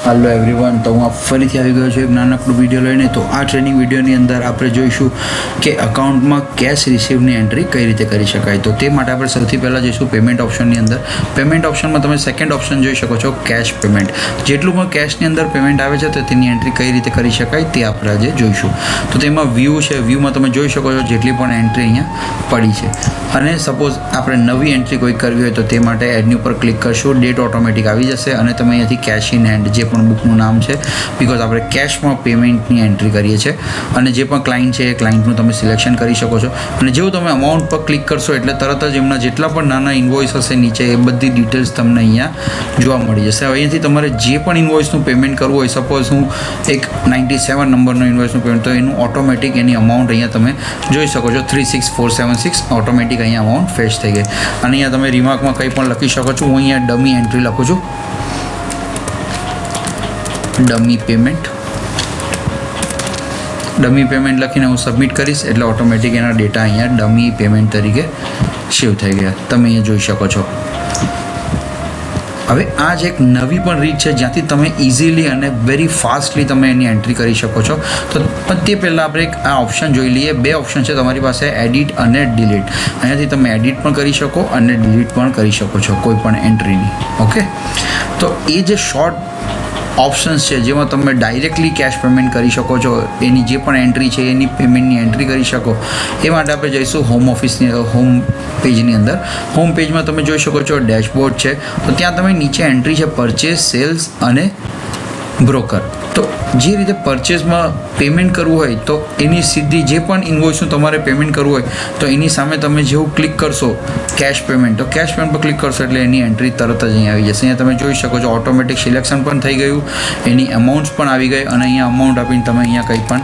Hello everyone, तो હું ફરીથી આવી ગયો છું એક નાનકડું વિડીયો લઈને। તો આ ટ્રેનિંગ વિડીયોની અંદર આપણે જોઈશું કે અકાઉન્ટમાં કેશ રિસીવની એન્ટ્રી કઈ રીતે કરી શકાય। તો તે માટે આપણે સૌથી પહેલાં જઈશું પેમેન્ટ ઓપ્શનની અંદર। પેમેન્ટ ઓપ્શનમાં તમે સેકન્ડ ઓપ્શન જોઈ શકો છો, કેશ પેમેન્ટ। જેટલું પણ કેશની અંદર પેમેન્ટ આવે છે તો તેની એન્ટ્રી કઈ રીતે કરી શકાય તે આપણે આજે જોઈશું। તો તેમાં વ્યૂ છે, વ્યૂમાં તમે જોઈ શકો છો જેટલી પણ એન્ટ્રી અહીંયા પડી છે। અને સપોઝ આપણે નવી એન્ટ્રી કોઈ કરવી હોય તો તે માટે એડની ઉપર ક્લિક કરશું, ડેટ ઓટોમેટિક આવી જશે અને તમે અહીંયાથી કેશ ઇન હેન્ડ જે પણ બુકનું નામ છે, બિકોઝ આપણે કેશમાં પેમેન્ટની એન્ટ્રી કરીએ છીએ અને જે પણ ક્લાયન્ટ છે એ ક્લાયન્ટનું તમે સિલેક્શન કરી શકો છો। અને જેવું તમે અમાઉન્ટ પર ક્લિક કરશો એટલે તરત જ એમના જેટલા પણ નાના ઇન્વોઇસ હશે નીચે એ બધી ડિટેલ્સ તમને અહીંયા જોવા મળી જશે। હવે અહીંયાથી તમારે જે પણ ઇન્વોઇસનું પેમેન્ટ કરવું હોય, સપોઝ હું એક 97 નંબરનો ઇન્વોઇસનું પેમેન્ટ, તો એનું ઓટોમેટિક એની અમાઉન્ટ અહીંયા તમે જોઈ શકો છો, 36476 ઓટોમેટિક અહીંયા અમાઉન્ટ ફેચ થઈ ગઈ। અને અહીંયા તમે રિમાર્કમાં કંઈ પણ લખી શકો છો। હું અહીંયા ડમી એન્ટ્રી લખું છું, ડમી પેમેન્ટ લખીને હું સબમિટ કરીશ એટલે ઓટોમેટિક એના ડેટા અહીંયા ડમી પેમેન્ટ તરીકે સેવ થઈ ગયા, તમે અહીંયા જોઈ શકો છો। હવે આ જ એક નવી પણ રીત છે જ્યાંથી તમે ઇઝીલી અને વેરી ફાસ્ટલી તમે એની એન્ટ્રી કરી શકો છો। તો તે પહેલાં આપણે એક આ ઓપ્શન જોઈ લઈએ। બે ઓપ્શન છે તમારી પાસે, એડિટ અને ડિલીટ। અહીંયાથી તમે એડિટ પણ કરી શકો અને ડિલીટ પણ કરી શકો છો કોઈ પણ એન્ટ્રીની, ઓકે। તો એ જે શોર્ટ ઓપ્શન્સ છે જેમાં તમે ડાયરેક્ટલી કેશ પેમેન્ટ કરી શકો છો, એની જે પણ એન્ટ્રી છે એની પેમેન્ટની એન્ટ્રી કરી શકો, એ માટે આપણે જઈશું હોમ પેજની અંદર। હોમ પેજમાં તમે જોઈ શકો છો ડેશબોર્ડ છે, તો ત્યાં તમે નીચે એન્ટ્રી છે પરચેસ, સેલ્સ અને બ્રોકર। તો જે રીતે પરચેસમાં પેમેન્ટ કરવું હોય તો એની સીધી જે પણ ઇન્વોઇસનું તમારે પેમેન્ટ કરવું હોય તો એની સામે તમે જેવું ક્લિક કરશો કેશ પેમેન્ટ, તો કેશ પેમેન્ટ પર ક્લિક કરશો એટલે એની એન્ટ્રી તરત જ અહીંયા આવી જશે। અહીંયા તમે જોઈ શકો છો ઓટોમેટિક સિલેક્શન પણ થઈ ગયું, એની અમાઉન્ટ્સ પણ આવી ગઈ અને અહીંયા અમાઉન્ટ આપીને તમે અહીંયા કંઈ પણ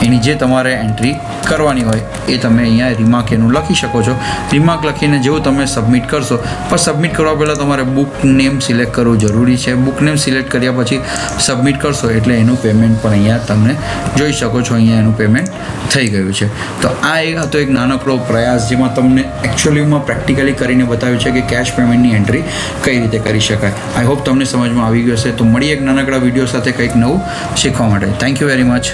એની જે તમારે એન્ટ્રી કરવાની હોય એ તમે અહીંયા રિમાર્ક એનું લખી શકો છો। રિમાર્ક લખીને જેવું તમે સબમિટ કરશો, પણ સબમિટ કરવા પહેલાં તમારે બુક નેમ સિલેક્ટ કરવું જરૂરી છે। બુક નેમ સિલેક્ટ કર્યા પછી સબમિટ કરશો એટલે એનું પેમેન્ટ પણ અહીંયા તમે જોઈ શકો છો, અહીંયા એનું પેમેન્ટ થઈ ગયું છે। તો આ એક હતો એક નાનકડો પ્રયાસ જેમાં તમને એકચ્યુઅલીમાં પ્રેક્ટિકલી કરીને બતાવ્યું છે કે કેશ પેમેન્ટની એન્ટ્રી કઈ રીતે કરી શકાય। આઈ હોપ તમને સમજમાં આવી ગયું હશે। તો મળીએ એક નાનકડા વિડીયો સાથે કંઈક નવું શીખવા માટે। Thank you very much.